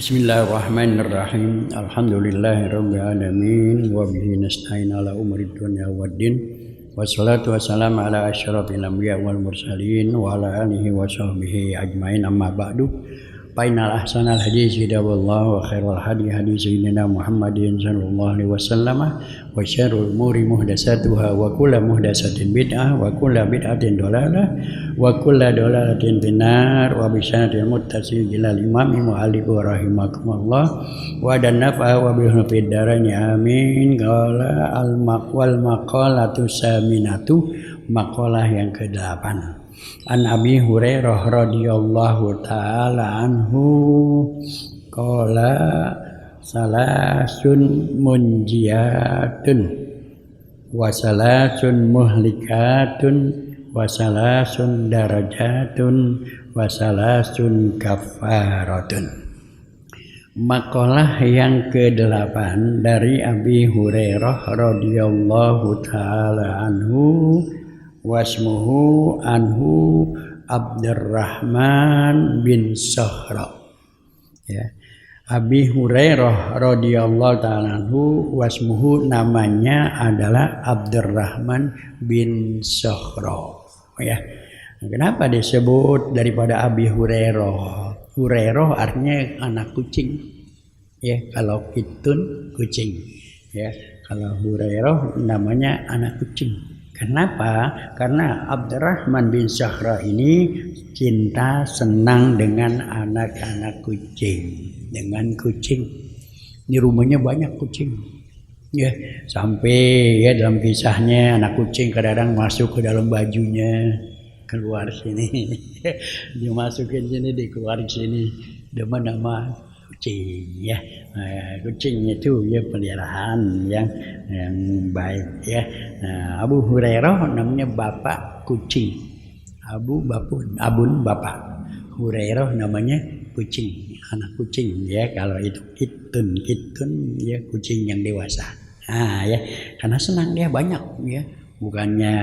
Bismillahirrahmanirrahim. Alhamdulillahirabbil alamin wa bihi nasta'in ala umuri dunya waddin. Wassalatu wassalamu ala asyrafil anbiya wal mursalin wa ala alihi wa sahbihi ajmain, amma ba'du. Fainal ahsanal hadis kitabullah wa khairul hadi hadi sayyidina Muhammadin sallallahu alaihi wasallam wa syarrul umuri muhdatsatuha wa kullu muhdatsatin bid'ah wa kullu bid'atin dhalalah wa kullu dhalalatin finnar wa bisyaratil muttasil ila imam mu'allif rahimakumullah wa dan nafa wa bihi fid darani amin. Qala al maqwal maqalatu saminatu, maqalah yang ke-8. An Abi Hurairah radhiyallahu ta'ala anhu qala salasun munjiyatun wa salasun muhlikatun wa salasun darajatun wa salasun kafaratun. Makalah yang ke-8 dari Abi Hurairah radhiyallahu ta'ala anhu, wasmuhu anhu Abdurrahman bin Sakhra. Ya. Abi Hurairah radhiyallahu ta'ala anhu, wasmuhu namanya adalah Abdurrahman bin Sakhra. Ya. Kenapa disebut daripada Abi Hurairah? Hurairah artinya anak kucing. Ya, kalau kitun kucing. Ya, kalau Hurairah namanya anak kucing. Kenapa? Karena Abdurrahman bin Sakhra ini cinta senang dengan anak-anak kucing, dengan kucing. Di rumahnya banyak kucing. Ya, sampai ya dalam kisahnya anak kucing kadang-kadang masuk ke dalam bajunya, keluar sini. Dia masukin sini, dikeluarin sini. Nama-nama kucing ya. Kucing itu ya peliharaan yang baik ya. Abu Hurairah namanya bapak kucing. Abun bapak. Hurairah namanya kucing, anak kucing ya. Kalau itu kitun ya kucing yang dewasa. Ya, karena senang dia banyak ya. Bukannya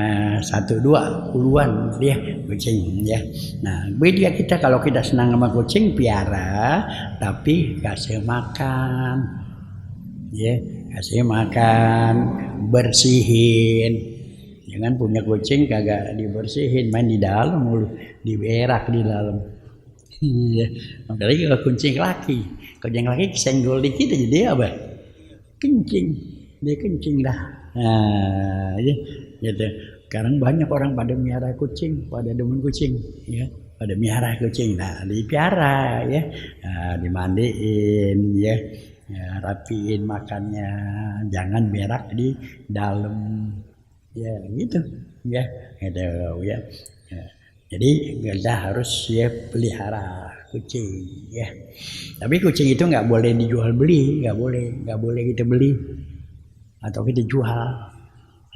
1, 2, puluhan dia kucing ya. Nah, beda kita kalau kita senang sama kucing piara, tapi kasih makan, ya, kasih makan, bersihin. Jangan punya kucing kagak dibersihin, main di dalam mulu, diberak di dalam. Iya, apalagi kalau kucing laki, kucing laki senggol dikit aja dia apa? Kencing, dia kencing dah. Nah, ya, gitu. Sekarang banyak orang pada miara kucing, pada demen kucing, ya, pada miara kucing. Nah, dipiara, ya, dimandiin, ya, rapiin makannya, jangan berak di dalam, ya, gitu, ya, gitu, ya. Jadi kita harus ya pelihara kucing, ya. Tapi kucing itu nggak boleh dijual beli, nggak boleh kita beli atau kita jual,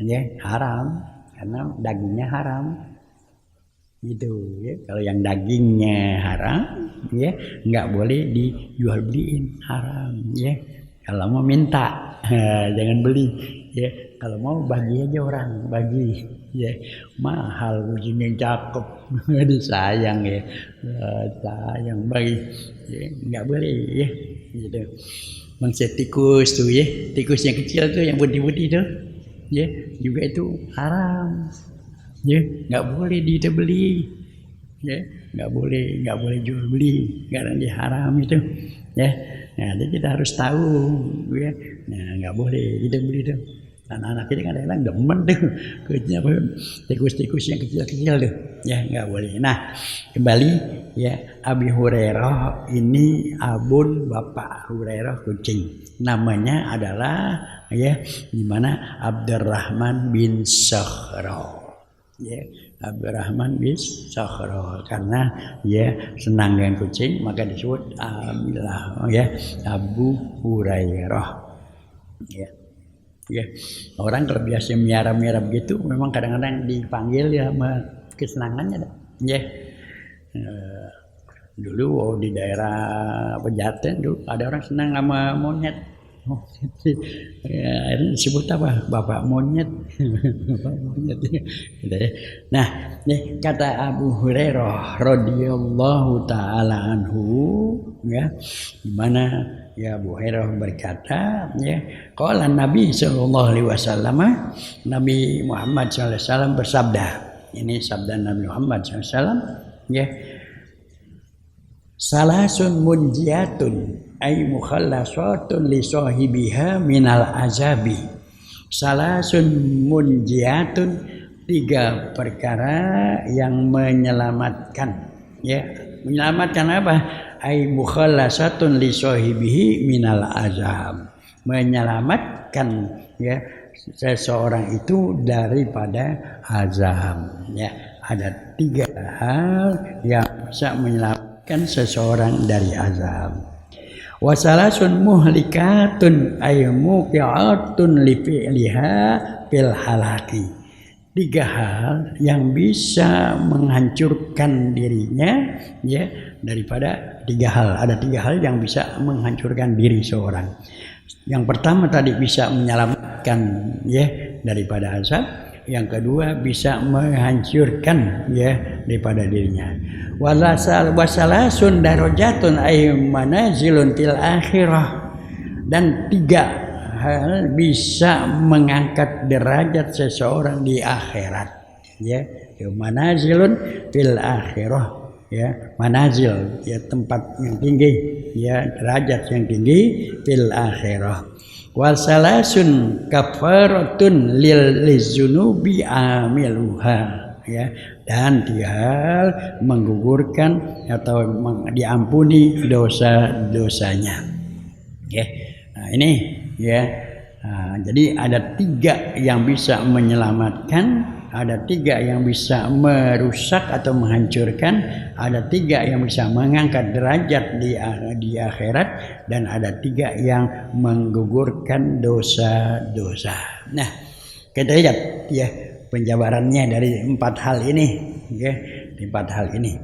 ya, haram, karena dagingnya haram, gitu ya. Kalau yang dagingnya haram, ya, nggak boleh dijual beliin, haram, ya. Kalau mau minta, jangan beli, ya. Kalau mau bagi aja orang, bagi, ya. Mahal kucing yang cakep, disayang ya, sayang bagi, ya. Nggak boleh, ya, gitu. Bangsa tikus tuh ya, tikus yang kecil tuh yang putih-putih tuh, ya, juga itu haram, ya, nggak boleh kita beli, ya, nggak boleh jual beli karena dia haram itu, ya. Nah, jadi kita harus tahu, ya, nah, nggak boleh kita beli tuh. Anak-anak kita kadang-kadang demen tuh tikus-tikus yang kecil-kecil tuh, ya, nggak boleh. Nah, kembali ya, Abi Hurairah ini abun bapak Hurairah kucing, namanya adalah ya gimana Abdurrahman bin Sakhra, ya, Abdurrahman bin Sakhra, karena ya senang dengan kucing maka disebut ya Abu Hurairah, ya. Ya, orang kalau biasa miara begitu memang kadang-kadang dipanggil ya sama kesenangannya, ya. Dulu di daerah Pejaten dulu ada orang senang sama monyet, Oh, ya, disebut apa? Bapak monyet. Bapak monyet. Gitu ya. Nah, nih kata Abu Hurairah radhiyallahu taala anhu ya, di mana ya Abu Hurairah berkata ya, qala Nabi sallallahu alaihi wasallam, Nabi Muhammad sallallahu alaihi wasallam bersabda. Ini sabda Nabi Muhammad sallallahu alaihi wasallam ya. Salasun munjiatun ay mukhallasatun li sahibiha minal azabi. Salasun munjiatun, 3 perkara yang menyelamatkan ya. Menyelamatkan apa? Ay mukhallasatun li sahibihi minal azab. Menyelamatkan ya seseorang itu daripada azab ya. Ada 3 hal yang bisa menyelamatkan seseorang dari azab. Wasalasun muhlikatun ay muqi'atun li fi'liha fil halaki. 3 hal yang bisa menghancurkan dirinya ya daripada 3 hal. Ada 3 hal yang bisa menghancurkan diri seorang. Yang pertama tadi bisa menyelamatkan ya daripada azab. Yang kedua bisa menghancurkan ya daripada dirinya. Wasalasun darajatun ay manazilun fil akhirah, dan 3 hal bisa mengangkat derajat seseorang di akhirat ya. Manazilun fil akhirah ya, manazil ya tempat yang tinggi ya, derajat yang tinggi fil akhirah. Wasalasun kafaratun lil lizunubi amiluha ya, dan 3 hal menggugurkan atau diampuni dosa-dosanya ya. Nah ini ya, jadi ada 3 yang bisa menyelamatkan, ada 3 yang bisa merusak atau menghancurkan, ada 3 yang bisa mengangkat derajat di akhirat, dan ada 3 yang menggugurkan dosa-dosa. Nah, kita lihat ya penjabarannya dari 4 hal ini ya, 4 hal ini.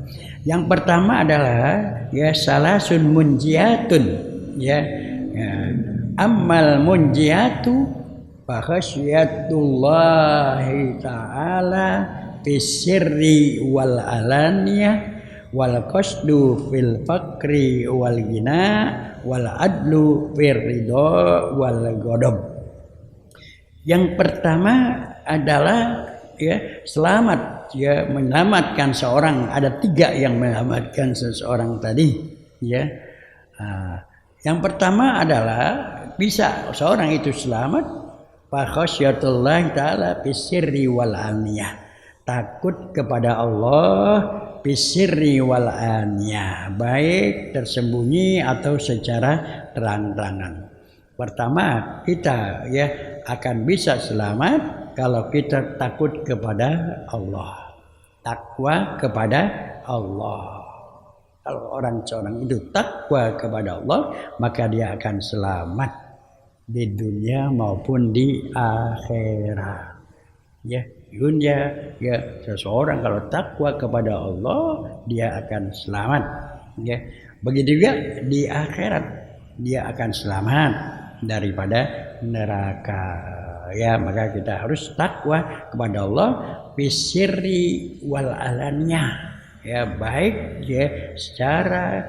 Yang pertama adalah ya salasun munjiatun ya, ammal munjiatu fakhasyatullahi ta'ala fisirri wal alaniyah wal qasdu fil fakri wal gina wal adlu fir ridha wal ghadab. Yang pertama adalah ya selamat ya, menyelamatkan seorang. Ada 3 yang menyelamatkan seseorang tadi ya. Yang pertama adalah bisa seorang itu selamat fakhasyatullah ta'ala fisirri wal aniyah, takut kepada Allah fisirri wal aniyah, baik tersembunyi atau secara terang-terangan. Pertama, kita ya akan bisa selamat kalau kita takut kepada Allah, takwa kepada Allah. Kalau seorang itu takwa kepada Allah, maka dia akan selamat di dunia maupun di akhirat ya. Dunia ya, seseorang kalau takwa kepada Allah dia akan selamat ya. Begitu juga di akhirat dia akan selamat daripada neraka ya. Maka kita harus takwa kepada Allah bisirri wal alaniyah ya, baik ya secara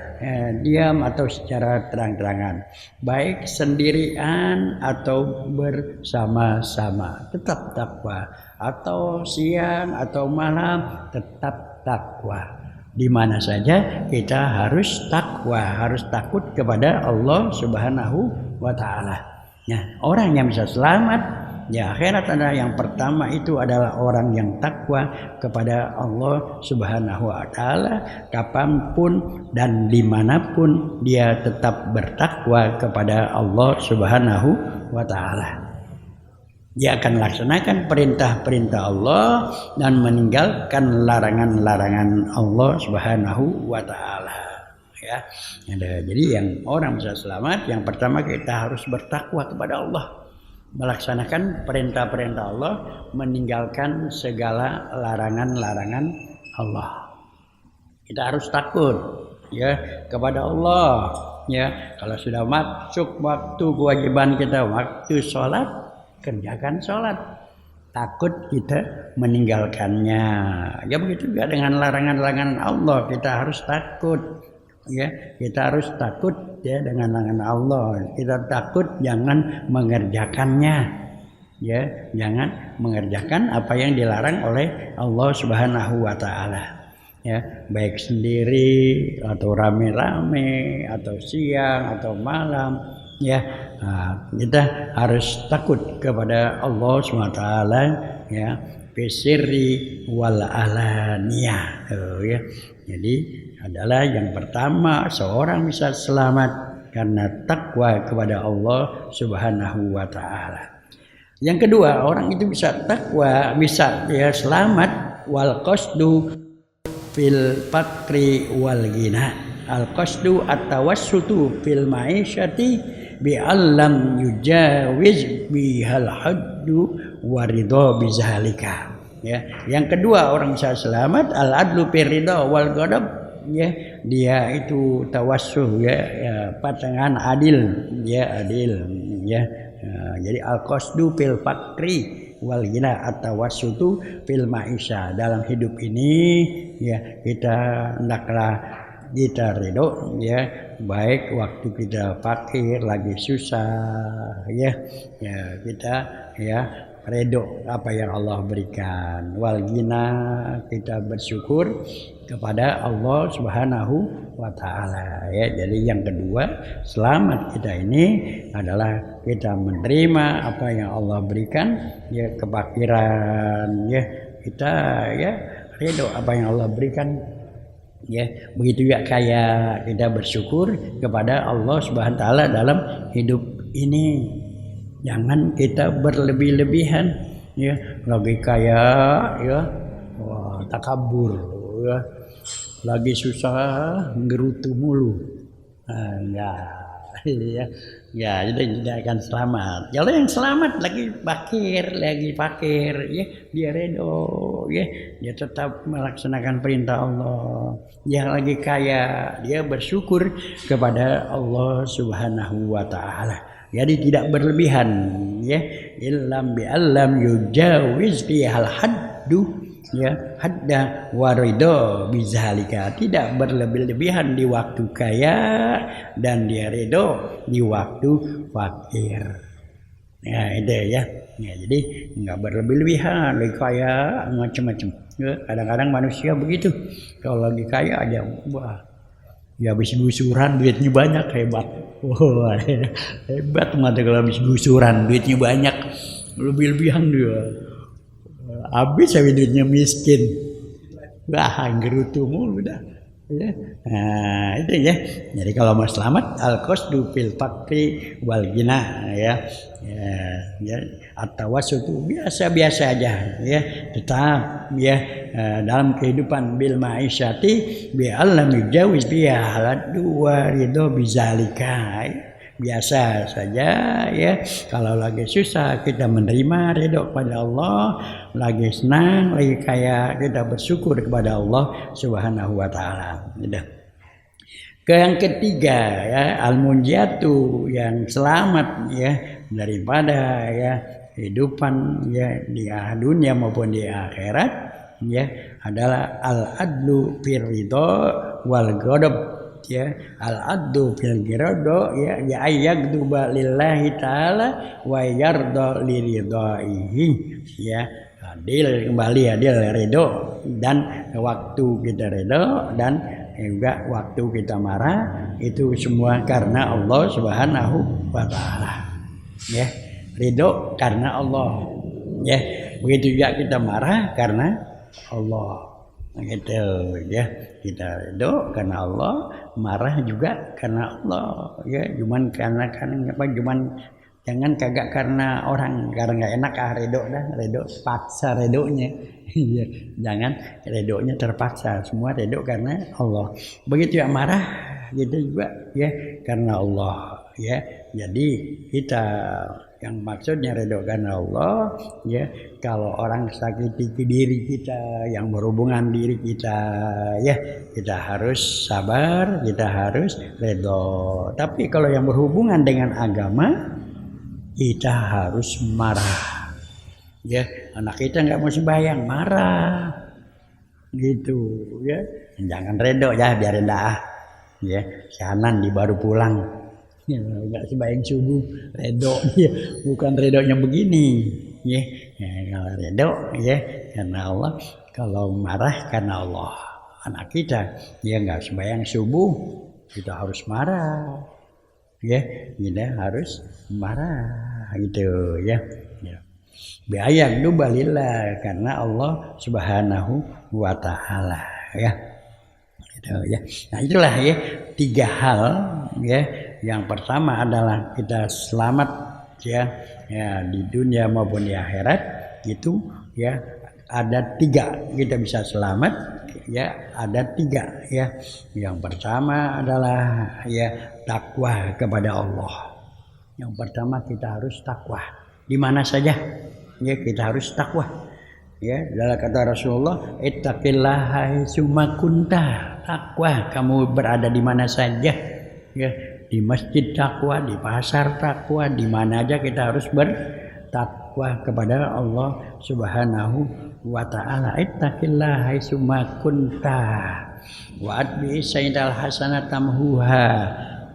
diam atau secara terang-terangan, baik sendirian atau bersama-sama, tetap takwa, atau siang atau malam tetap takwa. Di mana saja kita harus takwa, harus takut kepada Allah Subhanahu wa taala. Nah, orang yang bisa selamat ya akhirat adalah yang pertama itu adalah orang yang takwa kepada Allah Subhanahu wa taala, kapanpun dan dimanapun dia tetap bertakwa kepada Allah Subhanahu wa taala. Dia akan laksanakan perintah-perintah Allah dan meninggalkan larangan-larangan Allah Subhanahu wa taala ya. Jadi yang orang bisa selamat, yang pertama kita harus bertakwa kepada Allah, melaksanakan perintah-perintah Allah, meninggalkan segala larangan-larangan Allah. Kita harus takut ya kepada Allah ya. Kalau sudah masuk waktu kewajiban kita, waktu sholat, kerjakan sholat. Takut kita meninggalkannya. Ya begitu juga dengan larangan-larangan Allah, kita harus takut. Ya, kita harus takut ya dengan larangan Allah. Kita takut jangan mengerjakannya. Ya, jangan mengerjakan apa yang dilarang oleh Allah Subhanahu wa taala. Ya, baik sendiri atau rame-rame atau siang atau malam, ya. Nah, kita harus takut kepada Allah SWT, ya, bisirri wal alaniyah, ya. Jadi adalah yang pertama seorang bisa selamat karena takwa kepada Allah Subhanahu wa taala. Yang kedua, orang itu bisa takwa, bisa ya selamat wal qasdu fil fakri wal ghina. Al qasdu at-tawassutu fil ma'isyati bi allam yujawiz bihal haddu waridho bizalika. Ya, yang kedua orang bisa selamat al adlu fir ridha wal ghadab, ya, dia itu tawassuh, ya, pasangan adil, ya, adil, ya. Jadi al qasdu fil fakri wal ghina at-tawassutu fil maisha, dalam hidup ini ya kita hendaklah kita ridho, ya, baik waktu kita fakir lagi susah, ya, ya kita ya ridho apa yang Allah berikan, wal ghina kita bersyukur kepada Allah Subhanahu wa taala, ya. Jadi yang kedua selamat kita ini adalah kita menerima apa yang Allah berikan, ya, kefakiran, ya, kita ya ridho apa yang Allah berikan. Ya, begitu juga kaya kita bersyukur kepada Allah Subhanahu wa taala dalam hidup ini. Jangan kita berlebih-lebihan, ya, lagi kaya, ya, wah, takabur, ya, lagi susah gerutu mulu. Enggak. Ya, ya, jadi tidak akan selamat. Kalau yang selamat lagi fakir, ya, dia ridho, ya, dia tetap melaksanakan perintah Allah. Yang lagi kaya, dia bersyukur kepada Allah Subhanahu wa taala. Jadi tidak berlebihan, ya. Illam bi allam yujawiz bihal haddu, ya, hadda waridho bizalika, tidak berlebih-lebihan di waktu kaya dan dia ridho di waktu fakir. Ya, itu ya. Ya, jadi nggak berlebih-lebihan, lagi kaya macam-macam. Ya, kadang-kadang manusia begitu. Kalau lagi kaya aja, wah, ya habis gusuran duitnya banyak, hebat. Wah, hebat mata kalau habis gusuran duitnya banyak, lebih-lebihan dia. Habis habis duitnya miskin, wah gerutu mulu dah, ya. Nah itu ya. Jadi kalau mau selamat al qasdu fil fakri wal ghina, ya, ya, at-tawassutu biasa-biasa aja, ya, tetap, ya, dalam kehidupan bil ma'isyati bi allam yujawiz biha haladu waridho bizalika. Biasa saja, ya. Kalau lagi susah kita menerima ridho kepada Allah, lagi senang, lagi kaya kita bersyukur kepada Allah Subhanahu wa taala. Ke yang ketiga, ya, al-munjatu, yang selamat, ya, daripada, ya, kehidupan, ya, di dunia maupun di akhirat, ya, adalah al-adlu fir ridha wal ghadab, ya, al-addu fil ghadab, ya, ya ayyagduba lillahi ta'ala wa yarda liridaihi, ya, adil, kembali adil, ridho, dan waktu kita ridho dan juga waktu kita marah, itu semua karena Allah Subhanahu wa taala, ya, ridho karena Allah, ya, begitu juga kita marah karena Allah, gitu, ya, kita ridho karena Allah, marah juga karena Allah, ya, cuman karena apa, cuman jangan kagak karena orang, karena nggak enak ridho dah, ridho paksa ridhonya. Jangan ridhonya terpaksa, semua ridho karena Allah. Begitu ya marah, gitu juga, ya, karena Allah, ya. Jadi kita Yang maksudnya ridho karena Allah, ya kalau orang sakiti diri kita, yang berhubungan diri kita, ya kita harus sabar, kita harus ridho. Tapi kalau yang berhubungan dengan agama, kita harus marah. Ya, anak kita nggak mau sembahyang, marah, gitu, ya. Jangan ridho ya, biarin dah. Ya, sianan di baru pulang. Ya, nggak sembahyang subuh, redo dia, bukan redonya begini, ya. Kalau redo, ya karena Allah, kalau marah karena Allah. Anak kita, dia nggak sembahyang subuh, kita harus marah, ya, kita harus marah, gitu, ya. Biayak dubalillah karena Allah Subhanahu wa Ta'ala, ya. Gitu, ya. Nah itulah ya 3 hal, ya. Yang pertama adalah kita selamat, ya di dunia maupun di akhirat, itu ya ada 3 kita bisa selamat, ya ada 3, ya. Yang pertama adalah ya takwa kepada Allah. Yang pertama kita harus takwa di mana saja, ya kita harus takwa. Ya, dalam kata Rasulullah, ittaqillaha haitsuma kunta. Takwa kamu berada di mana saja, ya. Di masjid takwa, di pasar takwa, di mana aja kita harus bertakwa kepada Allah Subhanahu wa Ta'ala. Ittaqillaha haitsuma kunta wa atbi sayyidal hasanata tamhuha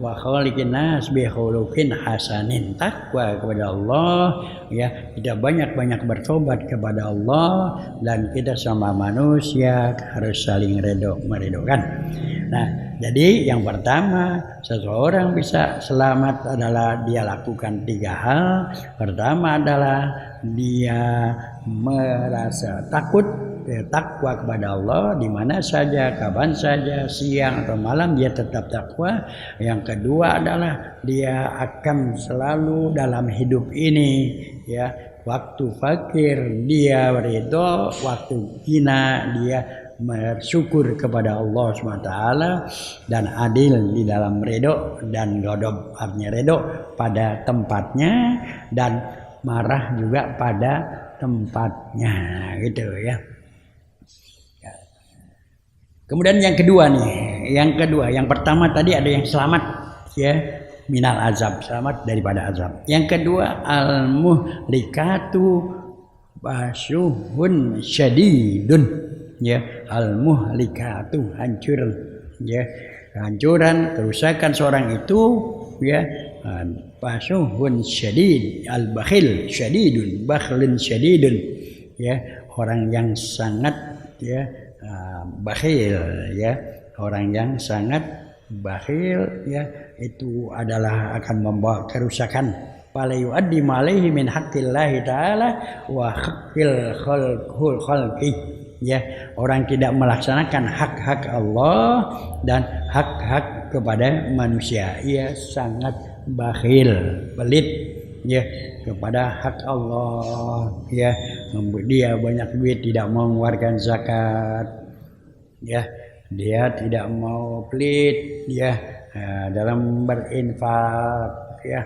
wa khaliqin nas bi khuluqin hasanin. Takwa kepada Allah, ya kita banyak-banyak bertobat kepada Allah, dan kita sama manusia harus saling meridhokan. Nah, jadi yang pertama seseorang bisa selamat adalah dia lakukan 3 hal. Pertama adalah dia merasa takut, takwa kepada Allah di mana saja, kapan saja, siang atau malam dia tetap takwa. Yang kedua adalah dia akan selalu dalam hidup ini, ya waktu fakir dia ridho, waktu hina dia bersyukur kepada Allah SWT, dan adil di dalam ridho dan ghadab, artinya ridho pada tempatnya dan marah juga pada tempatnya, gitu ya. Kemudian yang kedua nih, yang pertama tadi ada yang selamat, ya minal azab, selamat daripada azab. Yang kedua al-muhlikatu basuhun syadidun, ya al-muhlikatu hancur, ya kehancuran, kerusakan seorang itu, ya basuhun syadid, al-bakhil syadidun, bakhlun syadidun, ya orang yang sangat, ya bakhil, ya orang yang sangat bakhil, ya itu adalah akan membawa kerusakan. Fala yu'addi alaihi min haqqillahi ta'ala wa haqqil khalqi, ya orang tidak melaksanakan hak-hak Allah dan hak-hak kepada manusia, ia sangat bakhil, pelit, ya kepada hak Allah, ya dia banyak duit tidak mau mengeluarkan zakat, ya dia tidak mau pelit, ya dalam berinfak, ya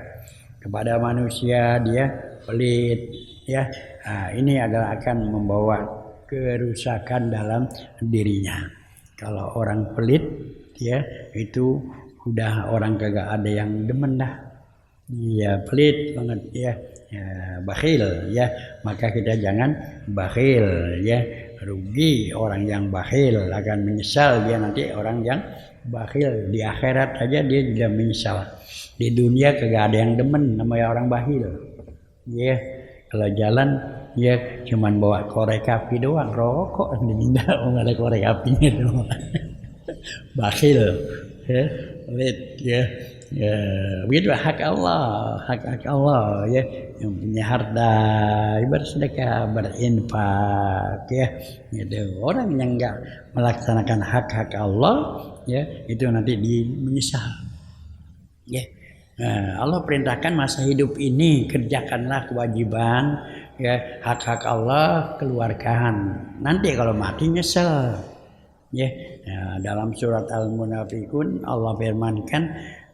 kepada manusia dia pelit, ya ini adalah akan membawa kerusakan dalam dirinya. Kalau orang pelit, ya itu udah orang kagak ada yang demen dah, ya pelit banget, ya bakhil, ya maka kita jangan bakhil, ya rugi orang yang bakhil, akan menyesal dia nanti. Orang yang bakhil di akhirat aja dia juga menyesal, di dunia kagak ada yang demen namanya orang bakhil, ya kalau jalan ya cuman bawa korek api doang, rokok diminta, nggak ada korek apinya doang. Bakhil, ya pelit, ya begitu hak Allah, hak Allah, ya yang punya harta bersedekah, berinfak, ya gitu. Orang yang enggak melaksanakan hak-hak Allah, ya itu nanti menyesal, ya. Allah perintahkan masa hidup ini kerjakanlah kewajiban, ya hak-hak Allah keluarkan, nanti kalau mati nyesel, ya dalam surat Al-Munafikun Allah firmankan,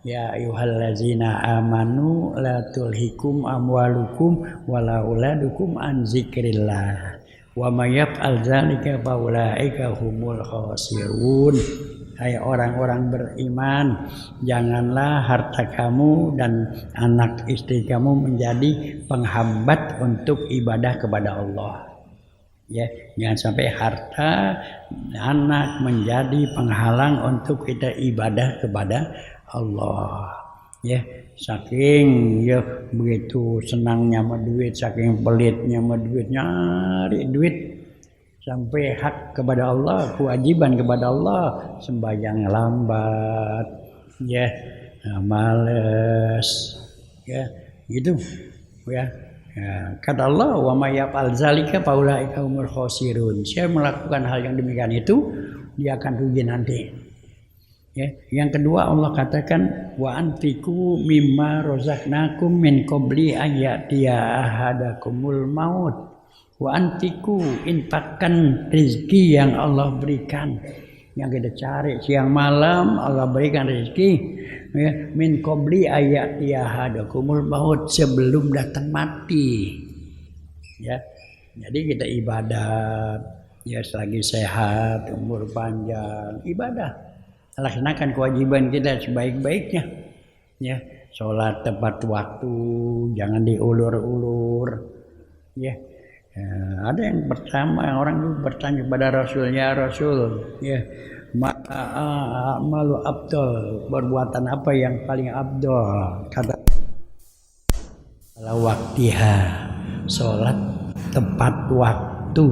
Ya ayyuhallazina amanu la tulhikum amwalukum wala auladukum an zikrillah wa may yaf'al dzalika fa ulaika humul khasirun. Hai orang-orang beriman, janganlah harta kamu dan anak istri kamu menjadi penghambat untuk ibadah kepada Allah. Ya, jangan sampai harta anak menjadi penghalang untuk kita ibadah kepada Allah. Ya, saking ya begitu senangnya sama duit, saking pelitnya sama duit, nyari duit sampai hak kepada Allah, kewajiban kepada Allah, sembahyang lambat, ya, males, ya, gitu, ya. Ya, kata Allah, wa may yaf'al zalika fa ulaika humul khasirun. Siapa melakukan hal yang demikian itu, dia akan rugi nanti. Ya, yang kedua Allah katakan wa anfiqu mimma razaqnakum min qabli ayyatiya ahadakumul maut. Wa anfiqu, infakkan rezeki yang Allah berikan, yang kita cari siang malam Allah berikan rezeki, ya, min qabli ayyatiya ahadakumul maut, sebelum datang mati. Ya, jadi kita ibadah ya selagi sehat, umur panjang, ibadah, laksanakan kewajiban kita sebaik-baiknya, ya, sholat tepat waktu, jangan diulur-ulur, ya. Ada yang pertama orang bertanya kepada Rasulnya, Rasul, ya, malu abdul, perbuatan apa yang paling abdul? Kata kalau waktiha, sholat tepat waktu,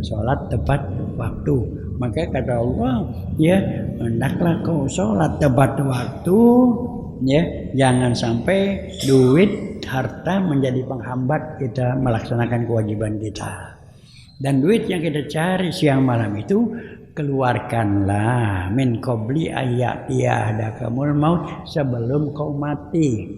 sholat tepat waktu. Maka kata Allah, ya, hendaklah kau sholat tepat waktu, ya, jangan sampai duit harta menjadi penghambat kita melaksanakan kewajiban kita. Dan duit yang kita cari siang malam itu keluarkanlah min qabli ayyatiya ahadakumul maut, sebelum kau mati.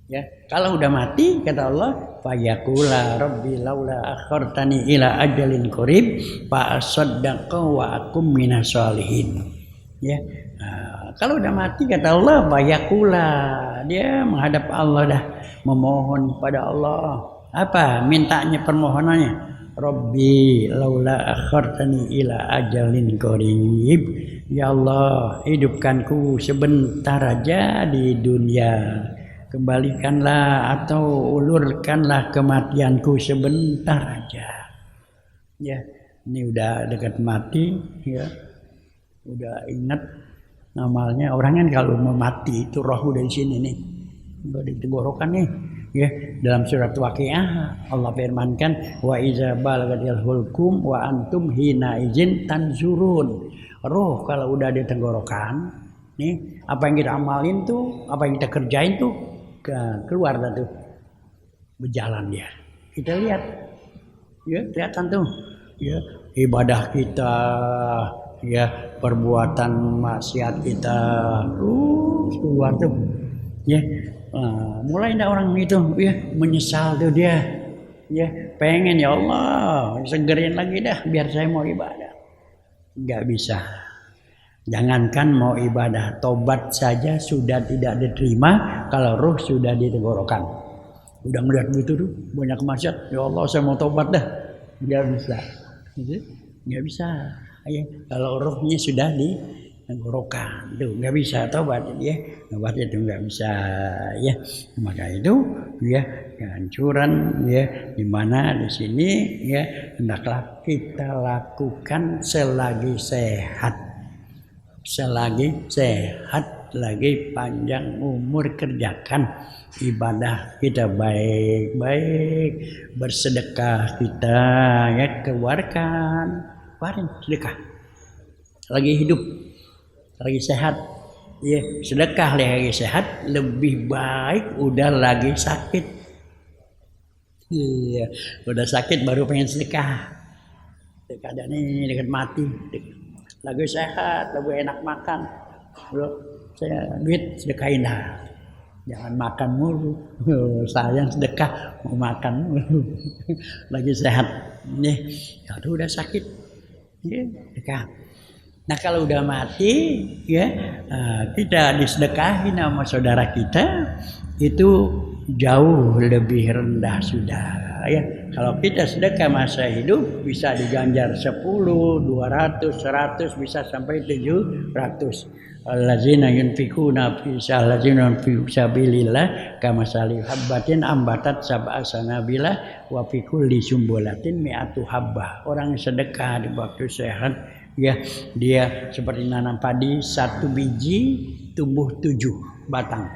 Ya, kalau udah mati kata Allah, fayaqula rabbi laula akhartani ila ajalin qarib fa asaddaqa wa akum minas sholihin. Ya, kalau udah mati kata Allah, fayaqula, dia menghadap Allah dah, memohon pada Allah. Apa mintanya, permohonannya? Rabbi laula akhartani ila ajalin qarib. Ya Allah, hidupkanku sebentar aja di dunia. Kembalikanlah atau ulurkanlah kematianku sebentar aja. Ya, ini udah dekat mati, ya. Udah ingat normalnya orang kan kalau mau mati itu roh dari sini nih, udah di tenggorokan nih, ya. Dalam surat Waqiah Allah firmankan, wa iza balagatil hulkum wa antum hina izin tanzurun. Roh kalau udah di tenggorokan nih, apa yang kita amalin tuh, apa yang kita kerjain tuh keluar dah tuh, berjalan dia, kita lihat, ya, kelihatan tuh, ya, ibadah kita, ya, perbuatan maksiat kita, keluar tuh, ya. Mulai ndak orang itu, ya, menyesal tuh dia, ya, pengen ya Allah segerin lagi dah biar saya mau ibadah, nggak bisa. Jangankan mau ibadah, tobat saja sudah tidak diterima kalau ruh sudah di tenggorokan. Udah ngeliat gitu tuh banyak maksiat, ya Allah saya mau tobat dah, nggak bisa, nggak bisa. Ya, kalau ruhnya sudah di tenggorokan, tuh nggak bisa tobat, ya, tobat itu nggak bisa, ya. Maka itu, ya, kehancuran, ya, di mana di sini, ya, hendaklah kita lakukan selagi sehat, lagi panjang umur, kerjakan ibadah kita baik-baik, bersedekah kita, ya, keluarkan sedekah, lagi hidup, lagi sehat, ya, sedekah lagi sehat lebih baik udah lagi sakit. Iya, udah sakit baru pengen sedekah, keadaan ini dekat mati, lagi sehat, lagi enak makan, saya duit sedekahin dah, jangan makan mulu, sayang sedekah mau makan mulu. Lagi sehat nih, ya udah sakit, ya, sedekah. Nah kalau udah mati ya kita disedekahi sama saudara kita itu jauh lebih rendah sudah ya. Kalau kita sedekah masa hidup bisa diganjar 10, 200, 100 bisa sampai 700. Allazina yunfikuna fi sabilillah kamasali habbatin ambatat sab'a sanabila wa fi kulli sumbulatin mi'atu habbah. Orang sedekah di waktu sehat ya dia seperti nanam padi, satu biji tumbuh 7 batang.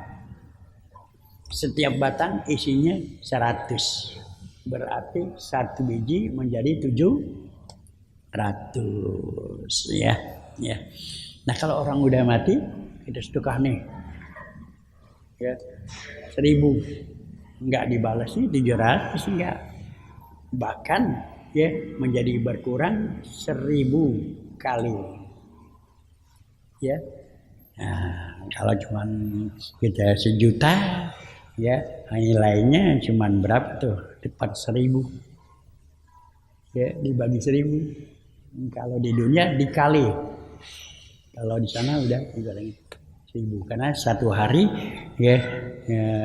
Setiap batang isinya 100. Berarti satu biji menjadi 700 ya. Ya. Nah kalau orang udah mati kita sedekah nih ya 1000 enggak dibalas nih 700 enggak, bahkan ya menjadi berkurang 1000 kali ya. Nah, kalau cuman kita 1 juta ya nilainya cuman berapa tuh, tepat 1000 ya dibagi 1000. Kalau di dunia dikali, kalau di sana udah 1000 karena satu hari ya,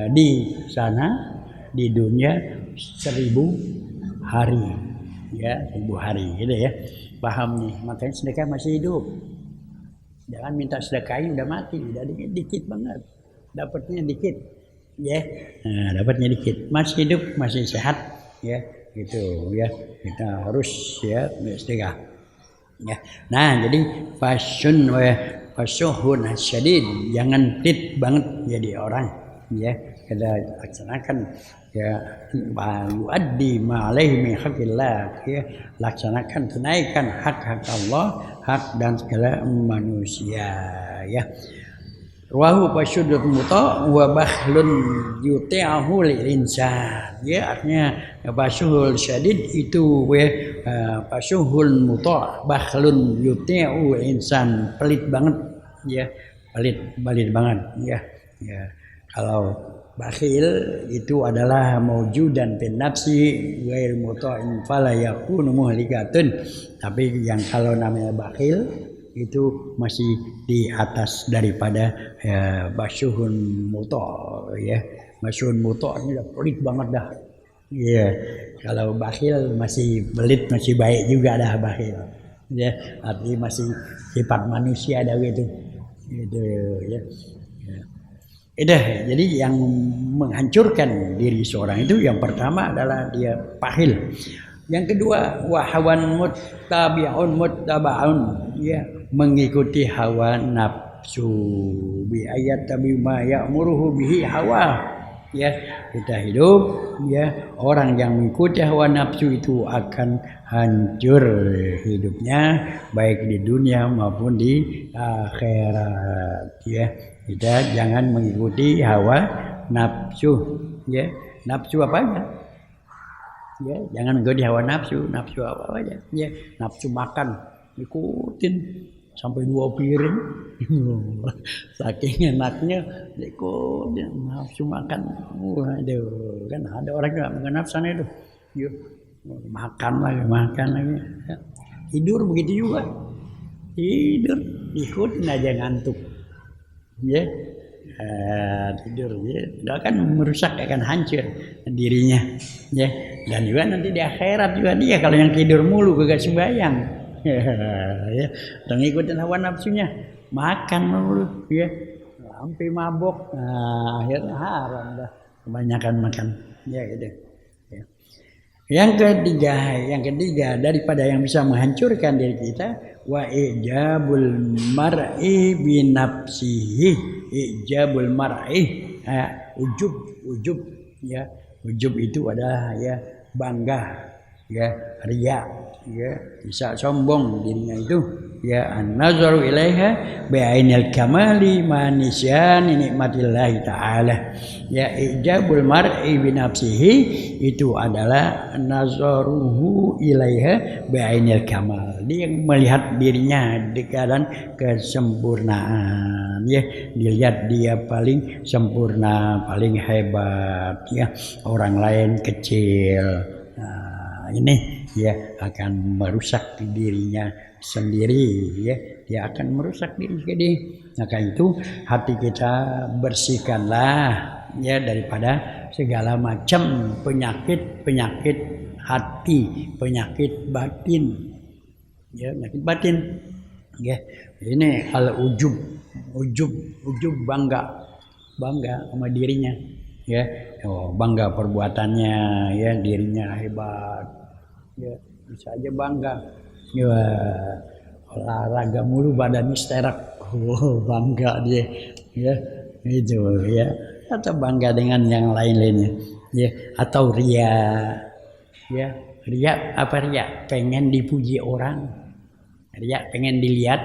di sana di dunia 1000 hari ya, 1000 hari gitu ya. Paham nih, makanya sedekah masih hidup. Jangan minta sedekahnya udah mati, udah dikit banget, dapatnya dikit ya. Nah, dapatnya dikit, masih hidup masih sehat ya gitu ya, kita harus ya sedekah ya. Nah jadi fasuhun syadid, jangan pelit banget jadi orang ya. Kita laksanakan ya yuaddi ma alaihi min haqqillah ya, laksanakan tunaikan hak-hak Allah, hak dan segala manusia ya. Wahu pasyudut muta wa bakhlun yuti'ahu lil insan ya, artinya pasyuhul syadid itu pasyuhul muta bakhlun yuti'u insan, pelit banget ya, pelit banget ya. Ya kalau bakhil itu adalah maujudan bin nafsi ghair muta'in fala yakunu muhlikatun, tapi yang kalau namanya bakhil itu masih di atas daripada basyuhun muta ya. Basyuhun muta ini udah pelit banget dah. Iya, kalau bakhil masih pelit, masih baik juga dah bakhil. Ya, artinya masih sifat manusia dah gitu. Gitu ya. Ya. Jadi yang menghancurkan diri seorang itu yang pertama adalah dia bakhil. Yang kedua wahawan muttabaun ya, mengikuti hawa nafsu bi ayat tabi ma ya'muruhu bihi hawa ya. Kita hidup ya, orang yang mengikuti hawa nafsu itu akan hancur hidupnya baik di dunia maupun di akhirat ya. Kita jangan mengikuti hawa nafsu ya. Nafsu apa aja ya, jangan mengikuti hawa nafsu apa aja ya. Nafsu makan ikutin sampai 2 piring saking enaknya ikutin nafsu makan. Waduh, kan ada orang yang enggak nafsan itu yuk makan lagi ya. Tidur begitu juga, tidur ikutin aja ngantuk ya. Tidur ya, itu akan merusak, akan hancur dirinya ya. Dan juga nanti di akhirat juga dia kalau yang tidur mulu kagak sembahyang ya, dan ngikutin hawa nafsunya makan mulu ya, sampai mabok. Nah, akhirnya haram dah kebanyakan makan ya gitu ya. Yang ketiga daripada yang bisa menghancurkan diri kita, wa ijabul mar'i bi nafsihi. Ijabul mar'i ujub ya. Ujub itu adalah ya bangga ya, riya ya, bisa sombong dirinya itu ya. An-nazaru ilaiha bi'ainil kamali manisyani nikmatillahi ta'ala ya. Ijabul mar'i bi nafsihi itu adalah nazaruhu ilaiha bi'ainil kamal, dia melihat dirinya di keadaan kesempurnaan ya. Dilihat dia paling sempurna, paling hebat ya, orang lain kecil. Nah, ini ya akan merusak dirinya sendiri, ya, dia akan merusak diri sendiri. Maka itu hati kita bersihkanlah, ya, daripada segala macam penyakit hati, penyakit batin, ya, penyakit batin, ya. Ini ujub bangga sama dirinya, ya, bangga perbuatannya, ya, dirinya hebat, ya, bisa aja bangga, ya, olahraga mulu badannya sterak, bangga dia, ya, itu, ya, atau bangga dengan yang lain-lainnya, ya, atau ria, ya, apa ria? Pengen dipuji orang, ria pengen dilihat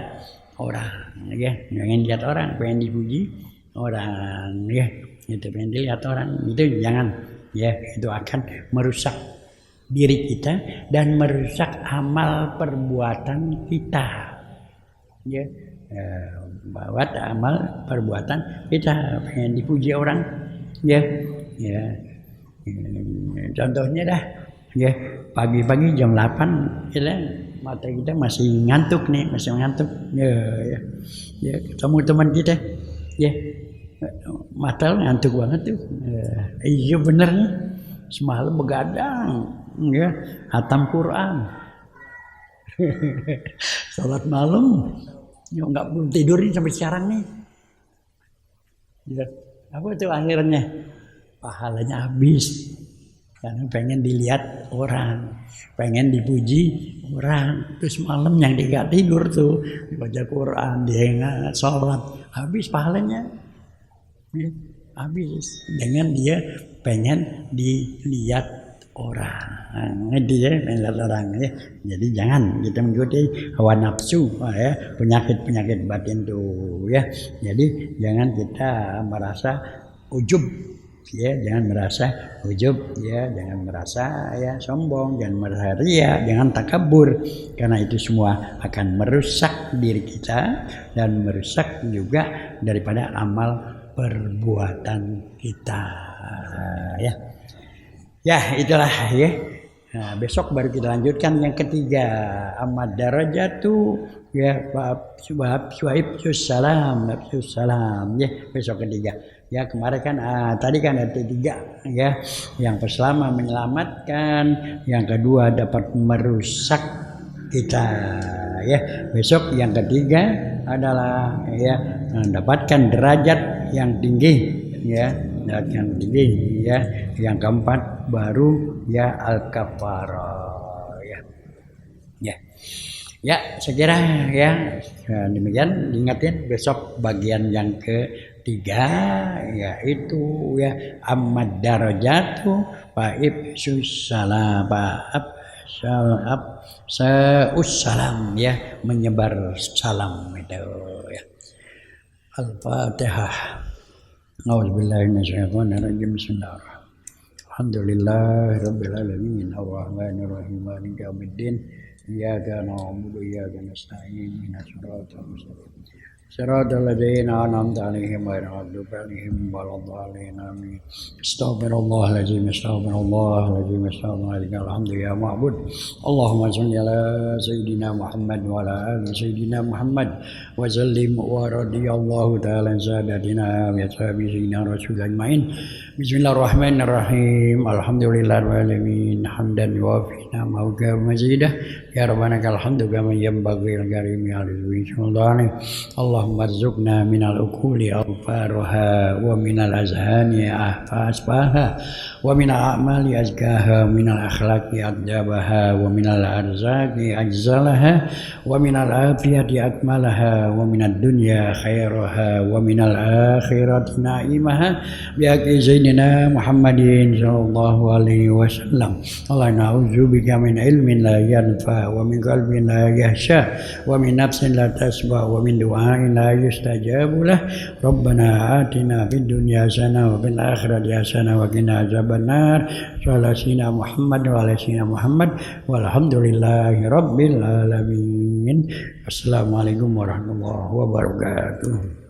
orang, ya, pengen dilihat orang, pengen dipuji orang, ya, itu pengen dilihat orang, itu jangan, ya, itu akan merusak diri kita dan merusak amal perbuatan kita, ya, buat amal perbuatan kita pengen dipuji orang, ya, ya, contohnya dah, ya, pagi-pagi jam 8 kita mata kita masih ngantuk, ya, ya, ya, ketemu teman kita, ya, mata ngantuk banget tuh, iya bener nih, semalam begadang, ya, hatam Quran, sholat malam, ya, belum tidurin sampai sekarang nih, ya, apa tuh akhirnya pahalanya habis. Karena pengen dilihat orang, pengen dipuji orang, terus malam yang dia gak tidur tuh baca Quran, dia nggak sholat, habis pahalanya, ya, habis dengan dia pengen dilihat orang, dia melihat orang, ya. Jadi jangan kita mengikuti hawa nafsu, ya, penyakit batin tuh, ya. Jadi jangan kita merasa ujub, ya, jangan merasa ujub, ya, jangan merasa, ya, sombong, jangan merasa ria, jangan takabur, karena itu semua akan merusak diri kita dan merusak juga daripada amal perbuatan kita, ya. Ya, itulah, ya. Nah, besok baru kita lanjutkan yang ketiga, amad darajatu, ya, bab salam, ya, besok ketiga. Ya, kemarin kan tadi kan ada 3, ya, yang pertama menyelamatkan, yang kedua dapat merusak kita, ya. Besok yang ketiga adalah, ya, mendapatkan derajat yang tinggi, ya, derajat yang tinggi, ya. Yang keempat baru, ya, al-kafarah, ya, ya. Ya, saya kira, ya, demikian, diingatin besok bagian yang ketiga, yaitu, ya, amad darajatu fa ibsus salam, salam, ya, menyebar salam itu, ya. Al-Fatihah. A'udzubillahi minasyaitonir rajim. Bismillahirrahmanirrahim. Alhamdulillahirabbil alamin arrahmanir rahim maliki yaumiddin. Iyyaka na'budu wa iyyaka nasta'in ihdinas siratal mustaqim siratal ladzina an'amta 'alaihim ghairil maghdubi 'alaihim waladdallin amin. Astaghfirullahaladzim, alhamdulillah ya ma'bud. Allahumma shalli ala sayyidina Muhammad wa ala ali sayyidina Muhammad wa sallim wa radiyallahu ta'ala sadatina wa sahabina rasul ajmain. Bismillahirrahmanirrahim. Alhamdulillahirabbil alamin hamdan yuwafi'u mauka mazidah ya rabbana kal hamdu kama yanbaghi lil karimi alwi sultani. Allahumma rzuqna minal uquli awfaruha wa minal azhani ahfasbaha wa minal a'mali azkaha minal akhlaqi adjabaha wa minal arzaqi ajzalaha wa minal afiyati akmalaha wa minad dunya khairaha wa minal akhirati na'imaha bihaqqi sayyidina Muhammadin sallallahu alaihi wasallam. Allah na'udzubika min ilmin la yanfa wa min qalbin la yahsha wa min nafsin la tasba wa min du'ain la yustajabu lah. Rabbana atina fid dunya hasanah wa fil akhirati hasanah wa qina azabannar. Sayyidina Muhammad wa ala sayyidina Muhammad walhamdulillahi rabbil alamin. Assalamualaikum warahmatullahi wabarakatuh.